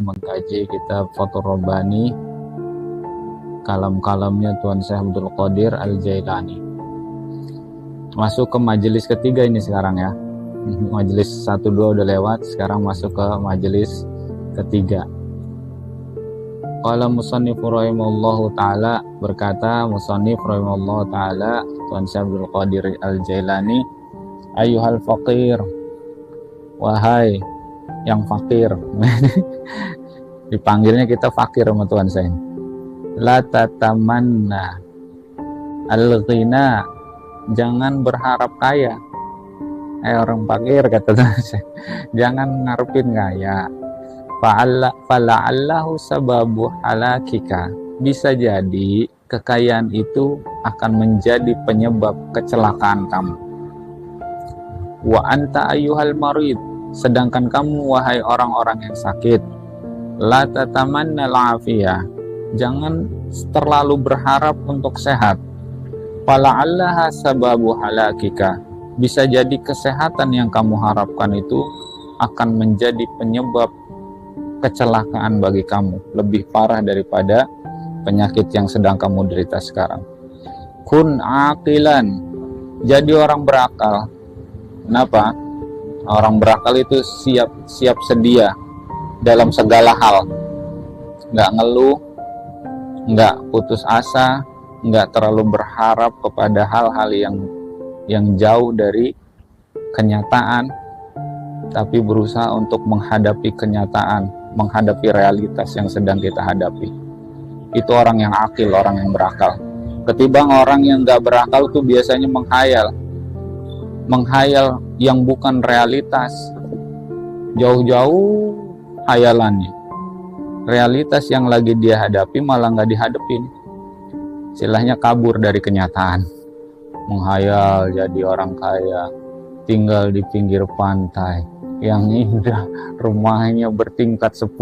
mengkaji kitab Fathur Rabbani, kalam-kalamnya Tuan Syekh Abdul Qadir Al-Jailani. Masuk ke majelis ketiga ini sekarang ya. Majelis 1-2 udah lewat, sekarang masuk ke majelis ketiga. Qala musannif rahimallahu ta'ala, berkata musannif rahimallahu ta'ala, Tuan Syekh Abdul Qadir Al-Jailani, ayyuhal faqir, wahai yang fakir. Dipanggilnya kita fakir sama Tuan Syekh. La tatamanna al-ghina, jangan berharap kaya. Orang fakir kata Tuan Syekh, jangan ngarepin kaya. Fala'allahu sababu halakika, bisa jadi kekayaan itu akan menjadi penyebab kecelakaan kamu. Wa anta ayyuhal marid, sedangkan kamu wahai orang-orang yang sakit, la tatamanna al-afiyah, jangan terlalu berharap untuk sehat. Fala'allaha sababu halakika, bisa jadi kesehatan yang kamu harapkan itu akan menjadi penyebab kecelakaan bagi kamu, lebih parah daripada penyakit yang sedang kamu derita sekarang. Kun aqilan, jadi orang berakal. Kenapa? Orang berakal itu siap sedia dalam segala hal, nggak ngeluh, nggak putus asa, nggak terlalu berharap kepada hal-hal yang jauh dari kenyataan, tapi berusaha untuk menghadapi kenyataan, menghadapi realitas yang sedang kita hadapi. Itu orang yang akil, orang yang berakal. Ketimbang orang yang nggak berakal tuh biasanya menghayal yang bukan realitas, jauh-jauh hayalannya. Realitas yang lagi dia hadapi malah nggak dihadapin. Istilahnya kabur dari kenyataan. Menghayal jadi orang kaya, tinggal di pinggir pantai yang indah, rumahnya bertingkat 10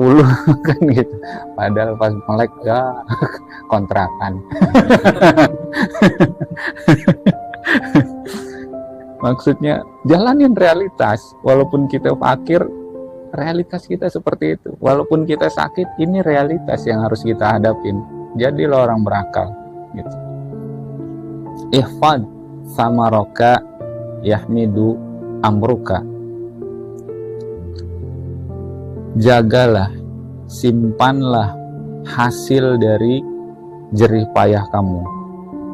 kan gitu. Padahal pas melek kontrakan. Maksudnya jalanin realitas, walaupun kita fakir, realitas kita seperti itu. Walaupun kita sakit, ini realitas yang harus kita hadapin. Jadilah orang berakal gitu. Ihfad samaroka yahmidu amruka, jagalah, simpanlah hasil dari jerih payah kamu,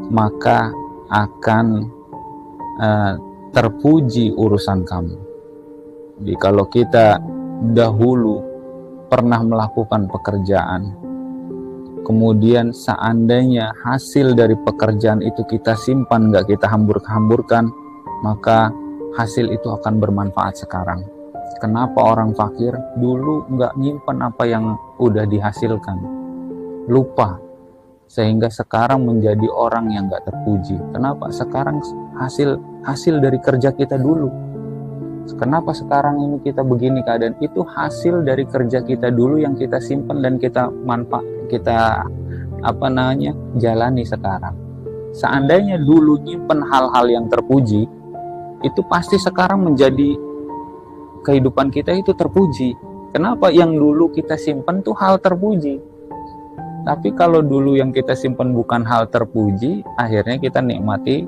maka akan terpuji urusan kamu. Jadi kalau kita dahulu pernah melakukan pekerjaan, kemudian seandainya hasil dari pekerjaan itu kita simpan, nggak kita hambur-hamburkan, maka hasil itu akan bermanfaat sekarang. Kenapa orang fakir dulu nggak nyimpan apa yang udah dihasilkan, lupa, sehingga sekarang menjadi orang yang nggak terpuji. Kenapa? Sekarang hasil dari kerja kita dulu. Kenapa sekarang ini kita begini keadaan? Itu hasil dari kerja kita dulu yang kita simpan dan kita jalani sekarang. Seandainya dulu nyimpan hal-hal yang terpuji, itu pasti sekarang menjadi kehidupan kita itu terpuji. Kenapa? Yang dulu kita simpan tuh hal terpuji. Tapi kalau dulu yang kita simpan bukan hal terpuji, akhirnya kita nikmati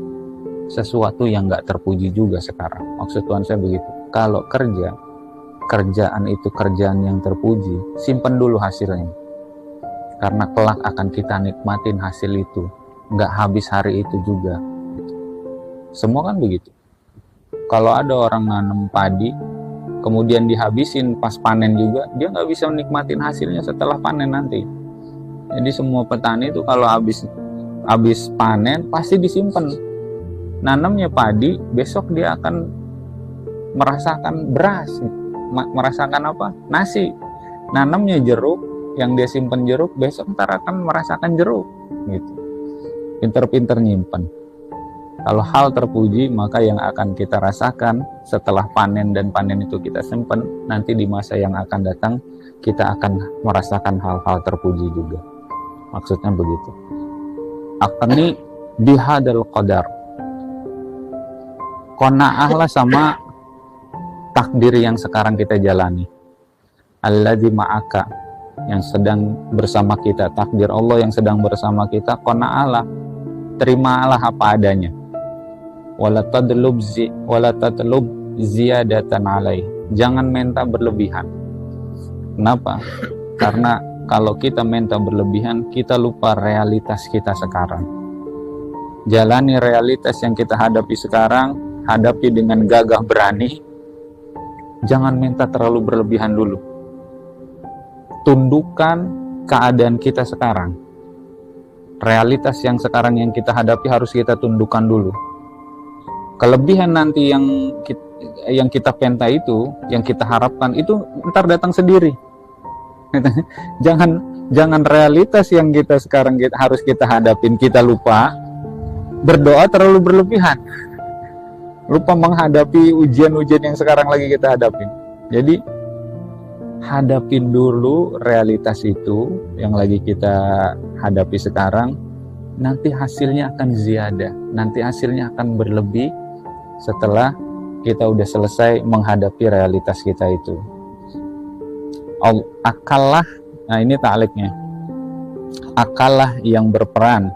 sesuatu yang nggak terpuji juga sekarang. Maksud Tuhan saya begitu. Kalau kerjaan itu kerjaan yang terpuji, simpan dulu hasilnya. Karena kelak akan kita nikmatin hasil itu. Nggak habis hari itu juga. Semua kan begitu. Kalau ada orang nanam padi, kemudian dihabisin pas panen juga, dia nggak bisa menikmatin hasilnya setelah panen nanti. Jadi semua petani itu kalau habis panen pasti disimpan. Nanamnya padi, besok dia akan merasakan beras, merasakan apa? Nasi. Nanamnya jeruk, yang dia simpan jeruk, besok ntar akan merasakan jeruk. Gitu. Pinter-pinter nyimpan. Kalau hal terpuji, maka yang akan kita rasakan setelah panen dan panen itu kita simpan, nanti di masa yang akan datang kita akan merasakan hal-hal terpuji juga. Maksudnya begitu. Aqni bihadal qadar, qanaahlah sama takdir yang sekarang kita jalani. Alladzi ma'aka, yang sedang bersama kita, takdir Allah yang sedang bersama kita, qana'alah, terimalah apa adanya. Wala tatlub ziyadatan alaih. Jangan minta berlebihan. Kenapa? Karena kalau kita minta berlebihan, kita lupa realitas kita sekarang. Jalani realitas yang kita hadapi sekarang, hadapi dengan gagah berani. Jangan minta terlalu berlebihan dulu. Tundukkan keadaan kita sekarang. Realitas yang sekarang yang kita hadapi harus kita tundukkan dulu. Kelebihan nanti yang kita penta itu, yang kita harapkan itu ntar datang sendiri. Jangan realitas yang kita sekarang harus kita hadapin kita lupa. Berdoa terlalu berlebihan. Lupa menghadapi ujian-ujian yang sekarang lagi kita hadapin. Jadi hadapin dulu realitas itu yang lagi kita hadapi sekarang. Nanti hasilnya akan ziyadah. Nanti hasilnya akan berlebih setelah kita udah selesai menghadapi realitas kita itu. Akallah, nah ini ta'liknya. Akallah yang berperan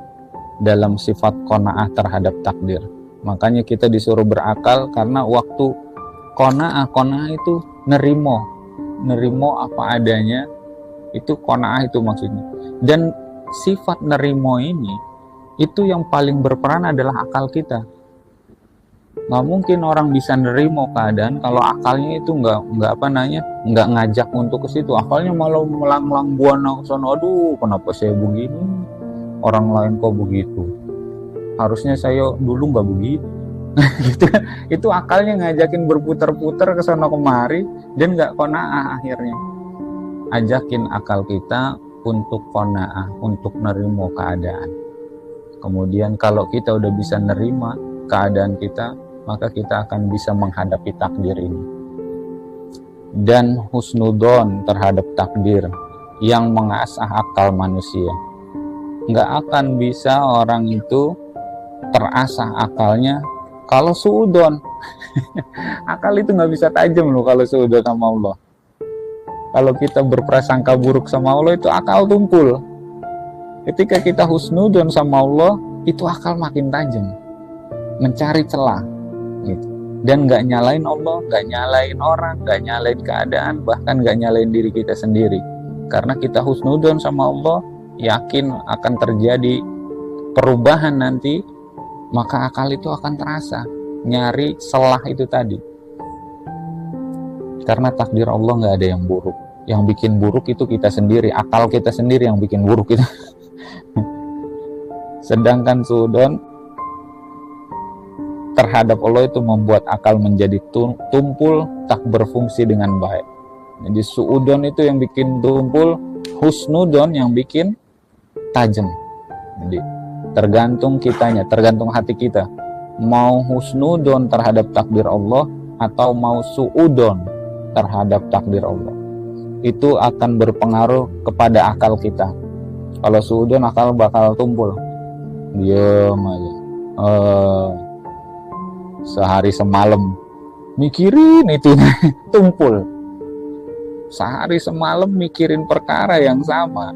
dalam sifat qanaah terhadap takdir. Makanya kita disuruh berakal karena waktu qanaah itu nerimo apa adanya, itu qanaah itu maksudnya. Dan sifat nerimo ini itu yang paling berperan adalah akal kita. Nggak mungkin orang bisa nerimo keadaan kalau akalnya itu nggak ngajak untuk ke situ. Akalnya malah melang-lang buana ke sana. Aduh, kenapa saya begini? Orang lain kok begitu? Harusnya saya dulu nggak begitu. Gitu. Itu akalnya ngajakin berputar-putar ke sana kemari dan nggak qanaah akhirnya. Ajakin akal kita untuk qanaah, untuk nerimo keadaan. Kemudian kalau kita udah bisa nerima keadaan kita, maka kita akan bisa menghadapi takdir ini. Dan husnudon terhadap takdir yang mengasah akal manusia. Nggak akan bisa orang itu terasah akalnya kalau suudon. Akal itu nggak bisa tajam loh kalau suudon sama Allah. Kalau kita berprasangka buruk sama Allah, itu akal tumpul. Ketika kita husnudon sama Allah, itu akal makin tajam, mencari celah gitu. Dan nggak nyalain Allah, nggak nyalain orang, nggak nyalain keadaan, bahkan nggak nyalain diri kita sendiri. Karena kita husnudon sama Allah, yakin akan terjadi perubahan nanti, maka akal itu akan terasa, nyari celah itu tadi. Karena takdir Allah nggak ada yang buruk. Yang bikin buruk itu kita sendiri, akal kita sendiri yang bikin buruk itu. Sedangkan suudon terhadap Allah itu membuat akal menjadi tumpul, tak berfungsi dengan baik. Jadi suudon itu yang bikin tumpul, husnudon yang bikin tajam. Jadi tergantung kitanya, tergantung hati kita. Mau husnudon terhadap takdir Allah atau mau suudon terhadap takdir Allah. Itu akan berpengaruh kepada akal kita. Kalau suudon, akal bakal tumpul. Diam aja. Sehari semalam mikirin itu tumpul. Sehari semalam mikirin perkara yang sama.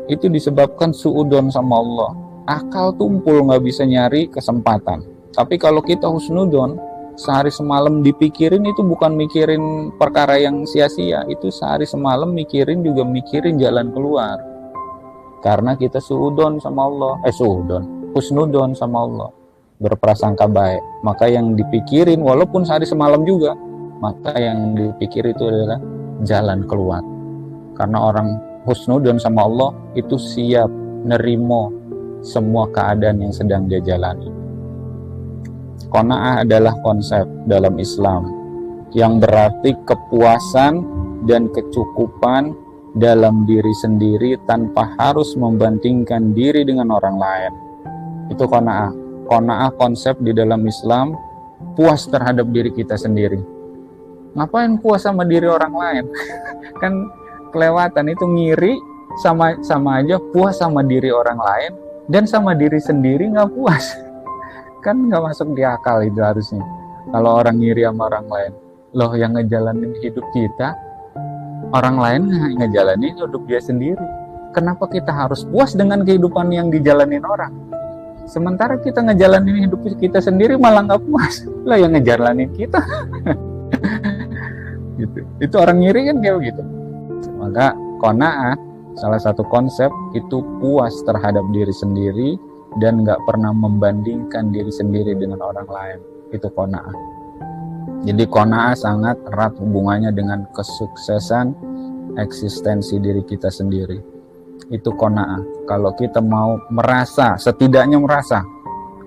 Itu disebabkan suudon sama Allah. Akal tumpul, nggak bisa nyari kesempatan. Tapi kalau kita husnudon, sehari semalam dipikirin, itu bukan mikirin perkara yang sia-sia. Itu sehari semalam mikirin juga mikirin jalan keluar. Karena kita suudon sama Allah. Husnudon sama Allah. Berprasangka baik. Maka yang dipikirin walaupun sehari semalam juga, maka yang dipikir itu adalah jalan keluar. Karena orang husnudon sama Allah itu siap nerimo semua keadaan yang sedang dia jalani. Qanaah adalah konsep dalam Islam yang berarti kepuasan dan kecukupan dalam diri sendiri tanpa harus membandingkan diri dengan orang lain. Itu qanaah. Qanaah konsep di dalam Islam, puas terhadap diri kita sendiri. Ngapain puas sama diri orang lain? Kan kelewatan, itu ngiri sama aja puas sama diri orang lain dan sama diri sendiri nggak puas. Kan nggak masuk di akal itu harusnya. Kalau orang ngiri sama orang lain, loh yang ngejalanin hidup kita Orang lain ngejalanin hidup dia sendiri. Kenapa kita harus puas dengan kehidupan yang dijalanin orang? Sementara kita ngejalanin hidup kita sendiri malah nggak puas. Lah yang ngejalanin kita. Gitu. Itu orang ngiri kan kayak gitu. Maka qanaah, salah satu konsep itu puas terhadap diri sendiri dan nggak pernah membandingkan diri sendiri dengan orang lain. Itu qanaah. Jadi qanaah sangat erat hubungannya dengan kesuksesan eksistensi diri kita sendiri. Itu qanaah. Kalau kita mau merasa, setidaknya merasa,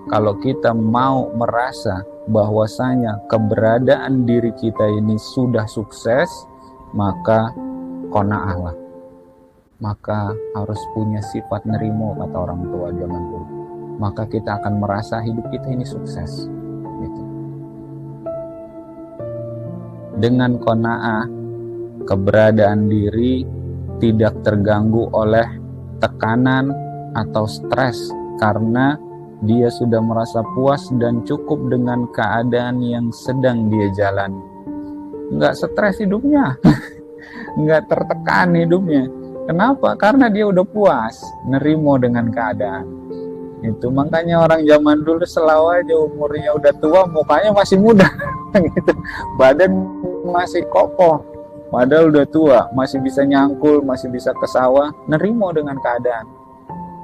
kalau kita mau merasa bahwasanya keberadaan diri kita ini sudah sukses, maka qanaah lah. Maka harus punya sifat nerimo, kata orang tua zaman dulu. Maka kita akan merasa hidup kita ini sukses. Gitu. Dengan qanaah, keberadaan diri tidak terganggu oleh tekanan atau stres karena dia sudah merasa puas dan cukup dengan keadaan yang sedang dia jalani. Nggak stres hidupnya, nggak tertekan hidupnya. Kenapa? Karena dia udah puas, nerimo dengan keadaan. Itu makanya orang zaman dulu selalu aja umurnya udah tua, mukanya masih muda, gitu. Badan masih kokoh, padahal udah tua, masih bisa nyangkul, masih bisa ke sawah, nerimo dengan keadaan.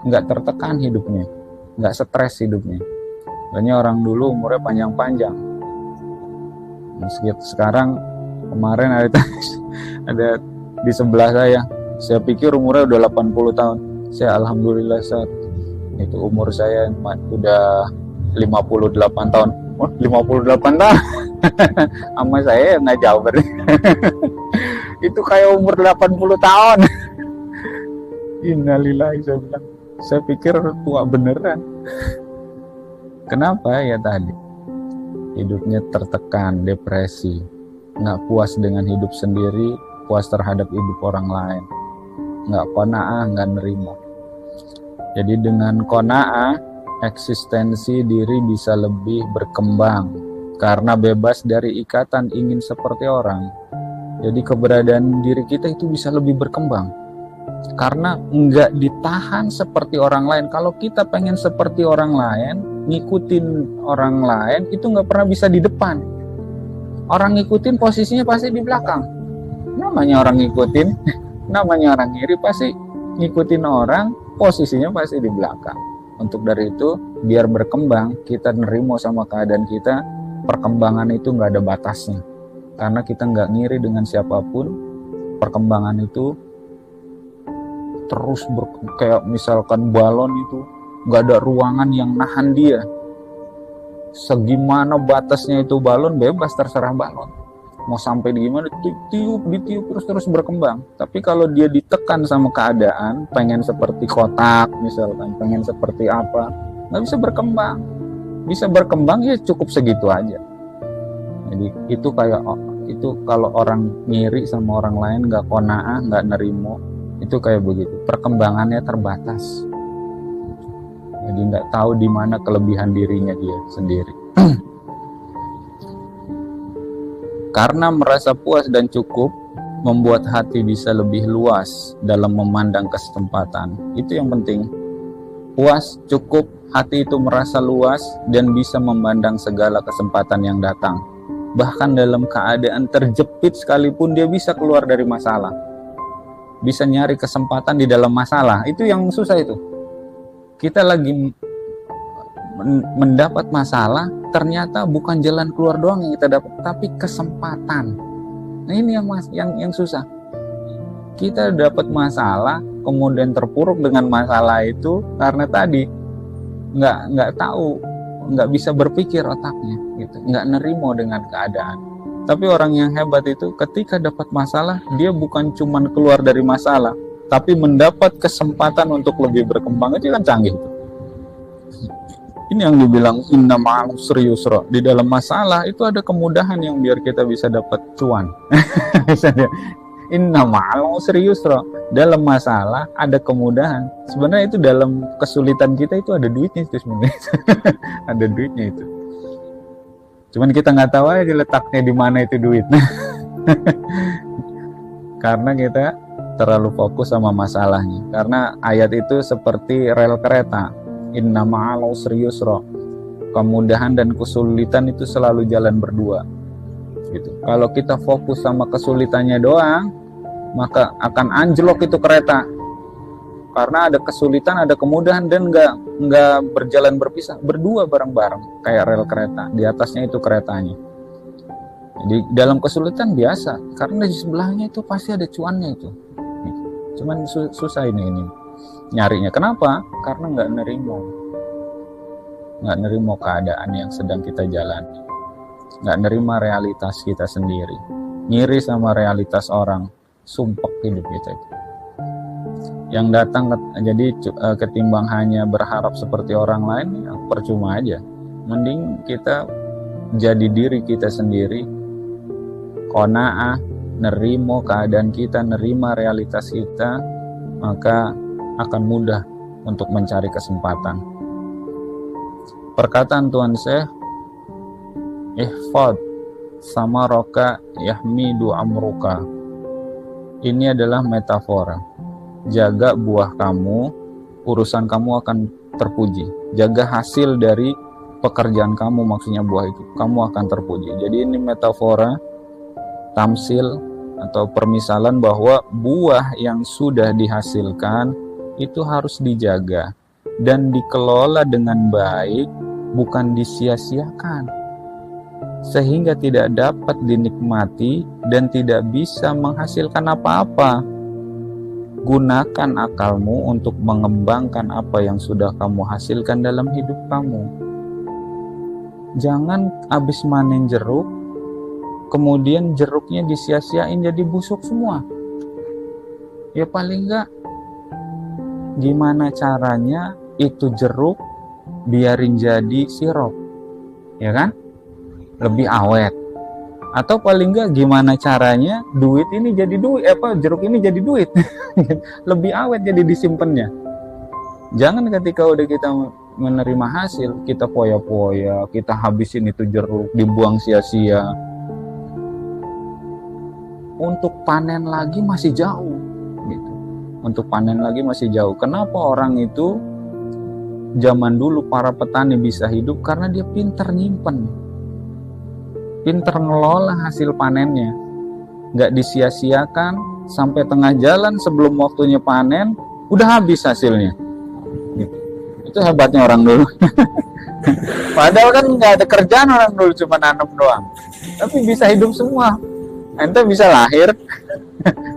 Nggak tertekan hidupnya, nggak stres hidupnya. Makanya orang dulu umurnya panjang-panjang. Sekarang kemarin ada di sebelah saya pikir umurnya udah 80 tahun. Saya alhamdulillah saat itu umur saya udah 58 tahun. 58 tahun. Sama saya nggak jauh berarti. Itu kayak umur 80 tahun. Innalillahi, saya bilang. Saya pikir tua beneran. Kenapa? Ya tadi hidupnya tertekan, depresi, nggak puas dengan hidup sendiri, puas terhadap hidup orang lain, nggak qanaah, nggak nerimo. Jadi dengan qanaah, eksistensi diri bisa lebih berkembang karena bebas dari ikatan ingin seperti orang. Jadi keberadaan diri kita itu bisa lebih berkembang karena nggak ditahan seperti orang lain. Kalau kita pengen seperti orang lain, ngikutin orang lain, itu nggak pernah bisa di depan. Orang ngikutin posisinya pasti di belakang. Namanya orang ngikutin, namanya orang ngiri, pasti ngikutin orang, posisinya pasti di belakang. Untuk dari itu, biar berkembang, kita nerimo sama keadaan kita. Perkembangan itu nggak ada batasnya, karena kita nggak ngiri dengan siapapun. Perkembangan itu terus kayak misalkan balon itu nggak ada ruangan yang nahan dia. Segimana batasnya itu balon, bebas terserah balon. Mau sampai di gimana, ditiup terus berkembang. Tapi kalau dia ditekan sama keadaan, pengen seperti kotak misalkan, pengen seperti apa, nggak bisa berkembang. Bisa berkembang ya cukup segitu aja. Jadi itu kalau orang ngiri sama orang lain, nggak qanaah, nggak nerimo, itu kayak begitu. Perkembangannya terbatas. Jadi nggak tahu di mana kelebihan dirinya dia sendiri. Karena merasa puas dan cukup, membuat hati bisa lebih luas dalam memandang kesempatan. Itu yang penting. Puas, cukup, hati itu merasa luas dan bisa memandang segala kesempatan yang datang. Bahkan dalam keadaan terjepit sekalipun dia bisa keluar dari masalah. Bisa nyari kesempatan di dalam masalah. Itu yang susah itu. Kita lagi mendapat masalah, ternyata bukan jalan keluar doang yang kita dapat, tapi kesempatan. Nah ini yang susah. Kita dapat masalah, kemudian terpuruk dengan masalah itu karena tadi nggak tahu, nggak bisa berpikir otaknya, gitu, nggak nerimo dengan keadaan. Tapi orang yang hebat itu ketika dapat masalah, dia bukan cuman keluar dari masalah, tapi mendapat kesempatan untuk lebih berkembang. Itu kan canggih. Ini yang dibilang inna ma'al usri yusra. Di dalam masalah itu ada kemudahan yang biar kita bisa dapat cuan. Inna ma'al usri yusra. Dalam masalah ada kemudahan. Sebenarnya itu dalam kesulitan kita itu ada duitnya itu sebenarnya. Ada duitnya itu. Cuman kita nggak tahu aja letaknya di mana itu duit. Karena kita terlalu fokus sama masalahnya. Karena ayat itu seperti rel kereta. Inna ma'al usri yusra. Kemudahan dan kesulitan itu selalu jalan berdua. Gitu. Kalau kita fokus sama kesulitannya doang, maka akan anjlok itu kereta. Karena ada kesulitan, ada kemudahan, dan nggak berjalan berpisah, berdua bareng-bareng kayak rel kereta. Di atasnya itu keretanya. Jadi dalam kesulitan biasa, karena di sebelahnya itu pasti ada cuannya itu. Cuman susah ini nyarinya. Kenapa? Karena nggak nerimo keadaan yang sedang kita jalani, nggak nerima realitas kita sendiri, ngiri sama realitas orang, sumpek hidup kita itu. Yang datang jadi ketimbang hanya berharap seperti orang lain, ya percuma aja. Mending kita jadi diri kita sendiri, qanaah, nerimo keadaan kita, nerima realitas kita, maka akan mudah untuk mencari kesempatan. Perkataan Tuan Syekh, ihfad sama roka yahmidu amruka. Ini adalah metafora. Jaga buah kamu, urusan kamu akan terpuji. Jaga hasil dari pekerjaan kamu, maksudnya buah itu, kamu akan terpuji. Jadi ini metafora, tamsil atau permisalan bahwa buah yang sudah dihasilkan itu harus dijaga dan dikelola dengan baik, bukan disia-siakan, sehingga tidak dapat dinikmati dan tidak bisa menghasilkan apa-apa. Gunakan akalmu untuk mengembangkan apa yang sudah kamu hasilkan dalam hidup kamu. Jangan habis manen jeruk, kemudian jeruknya disia-siain jadi busuk semua. Ya paling enggak, gimana caranya itu jeruk biarin jadi sirup, ya kan? Lebih awet. Atau paling enggak gimana caranya duit ini jadi duit, jeruk ini jadi duit. Lebih awet jadi disimpannya. Jangan ketika udah kita menerima hasil, kita poya-poya, kita habisin itu jeruk, dibuang sia-sia. Untuk panen lagi masih jauh gitu. Untuk panen lagi masih jauh. Kenapa orang itu zaman dulu para petani bisa hidup? Karena dia pintar nyimpen, pintar ngelola hasil panennya, nggak disia-siakan sampai tengah jalan sebelum waktunya panen udah habis hasilnya. Gitu. Itu hebatnya orang dulu. Padahal kan nggak ada kerjaan orang dulu, cuma nanam doang, tapi bisa hidup semua. Ente bisa lahir,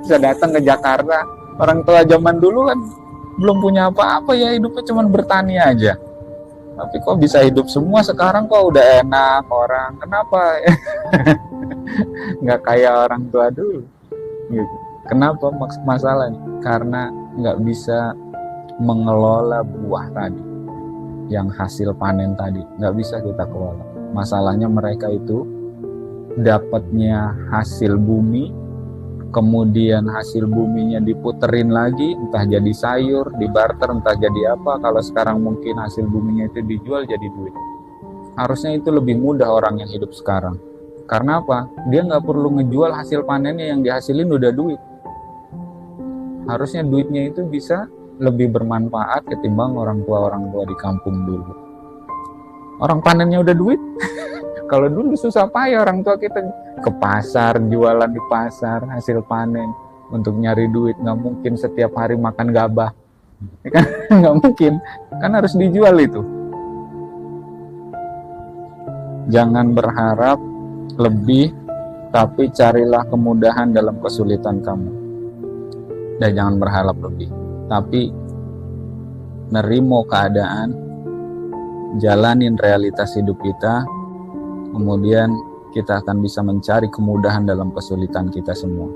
bisa datang ke Jakarta. Orang tua zaman dulu kan belum punya apa-apa, ya hidupnya cuma bertani aja. Tapi kok bisa hidup semua sekarang, kok udah enak orang. Kenapa? Nggak kayak orang tua dulu. Gitu. Kenapa masalahnya? Karena nggak bisa mengelola buah tadi, yang hasil panen tadi. Nggak bisa kita kelola. Masalahnya mereka itu dapatnya hasil bumi, kemudian hasil buminya diputerin lagi, entah jadi sayur, dibarter, entah jadi apa. Kalau sekarang mungkin hasil buminya itu dijual jadi duit. Harusnya itu lebih mudah orang yang hidup sekarang. Karena apa? Dia nggak perlu ngejual hasil panennya, yang dihasilin udah duit. Harusnya duitnya itu bisa lebih bermanfaat ketimbang orang tua di kampung dulu. Orang panennya udah duit. Kalau dulu susah payah orang tua kita ke pasar, jualan di pasar, hasil panen untuk nyari duit. Nggak mungkin setiap hari makan gabah, kan? Nggak mungkin, kan harus dijual itu. Jangan berharap lebih, tapi carilah kemudahan dalam kesulitan kamu. Dan jangan berharap lebih, tapi nerimo keadaan, jalanin realitas hidup kita. Kemudian kita akan bisa mencari kemudahan dalam kesulitan kita semua.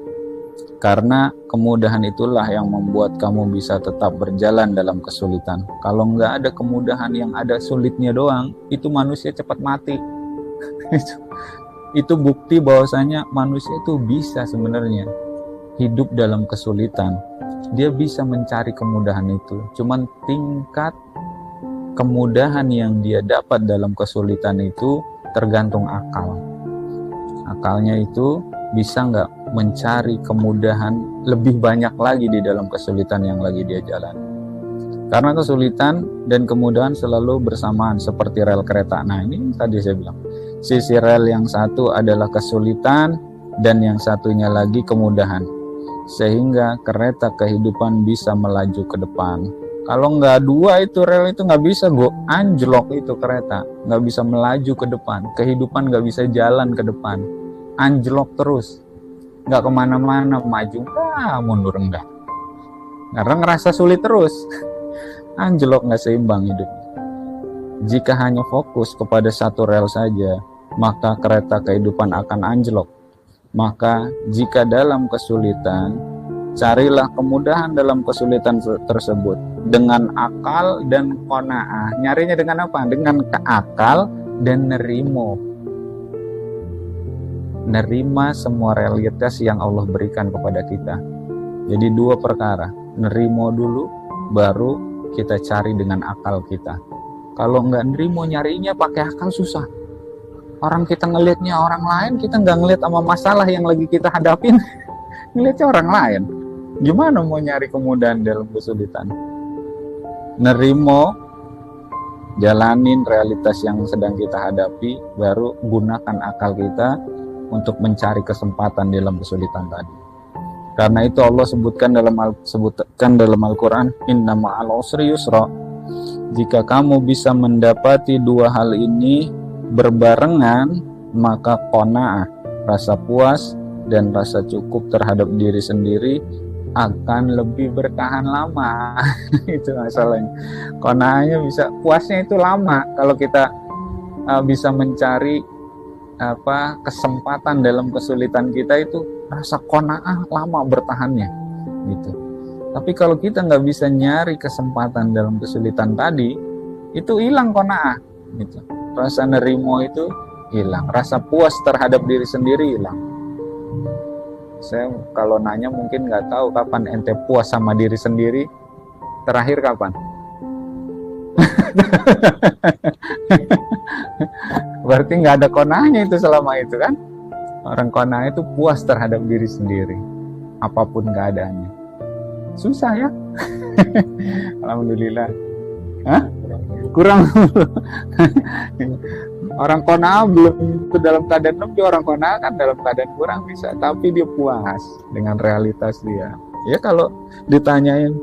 Karena kemudahan itulah yang membuat kamu bisa tetap berjalan dalam kesulitan. Kalau nggak ada kemudahan, yang ada sulitnya doang, itu manusia cepat mati. Itu bukti bahwasanya manusia itu bisa sebenarnya hidup dalam kesulitan. Dia bisa mencari kemudahan itu. Cuman tingkat kemudahan yang dia dapat dalam kesulitan itu tergantung akal. Akalnya itu bisa nggak mencari kemudahan lebih banyak lagi di dalam kesulitan yang lagi dia jalani. Karena kesulitan dan kemudahan selalu bersamaan seperti rel kereta. Nah, ini tadi saya bilang, sisi rel yang satu adalah kesulitan dan yang satunya lagi kemudahan, sehingga kereta kehidupan bisa melaju ke depan. Kalau nggak dua itu rel itu nggak bisa anjlok itu kereta, nggak bisa melaju ke depan, kehidupan nggak bisa jalan ke depan, anjlok terus, nggak kemana-mana, maju nggak, mundur nggak, karena ngerasa sulit terus. Anjlok, nggak seimbang hidup. Jika hanya fokus kepada satu rel saja, maka kereta kehidupan akan anjlok. Maka jika dalam kesulitan, carilah kemudahan dalam kesulitan tersebut dengan akal dan qanaah. Nyarinya dengan apa? Dengan akal dan nerima semua realitas yang Allah berikan kepada kita. Jadi dua perkara, nerimo dulu, baru kita cari dengan akal kita. Kalau nggak nerimo, nyarinya pakai akal susah. Orang kita ngelihatnya orang lain, kita nggak ngelihat sama masalah yang lagi kita hadapin. Ngelihatnya orang lain. Gimana mau nyari kemudahan dalam kesulitan? Nerimo, jalanin realitas yang sedang kita hadapi, baru gunakan akal kita untuk mencari kesempatan dalam kesulitan tadi. Karena itu Allah sebutkan dalam Al-Quran, inna ma'al usri yusra. Jika kamu bisa mendapati dua hal ini berbarengan, maka qanaah, rasa puas dan rasa cukup terhadap diri sendiri akan lebih bertahan lama. Itu masalahnya. Qanaahnya bisa, puasnya itu lama. Kalau kita bisa mencari kesempatan dalam kesulitan kita, itu rasa qanaah lama bertahannya gitu. Tapi kalau kita nggak bisa nyari kesempatan dalam kesulitan tadi, itu hilang qanaah gitu. Rasa nerimo itu hilang, rasa puas terhadap diri sendiri hilang. Saya kalau nanya mungkin nggak tahu kapan ente puas sama diri sendiri, terakhir kapan? Berarti nggak ada qanaahnya itu selama itu kan? Orang qanaah itu puas terhadap diri sendiri, apapun keadaannya. Susah ya? Alhamdulillah. Hah? Kurang. Orang qanaah belum itu dalam keadaan lebih, orang qanaah kan dalam keadaan kurang bisa, tapi dia puas dengan realitas dia. Ya kalau ditanyain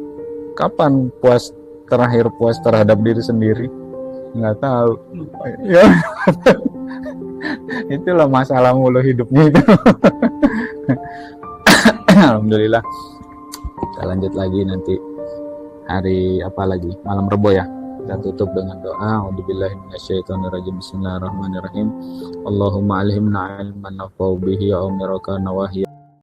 kapan terakhir puas terhadap diri sendiri, nggak tahu. Ya. Itulah masalah mulu hidupnya itu. Alhamdulillah. Kita lanjut lagi nanti hari malam Rebo ya. Kita tutup dengan doa. A'udzubillahi minasyaitonirrajim. Bismillahirrahmanirrahim. Allahumma alhimna ilman nafa'u bihi wa amiraka nawahi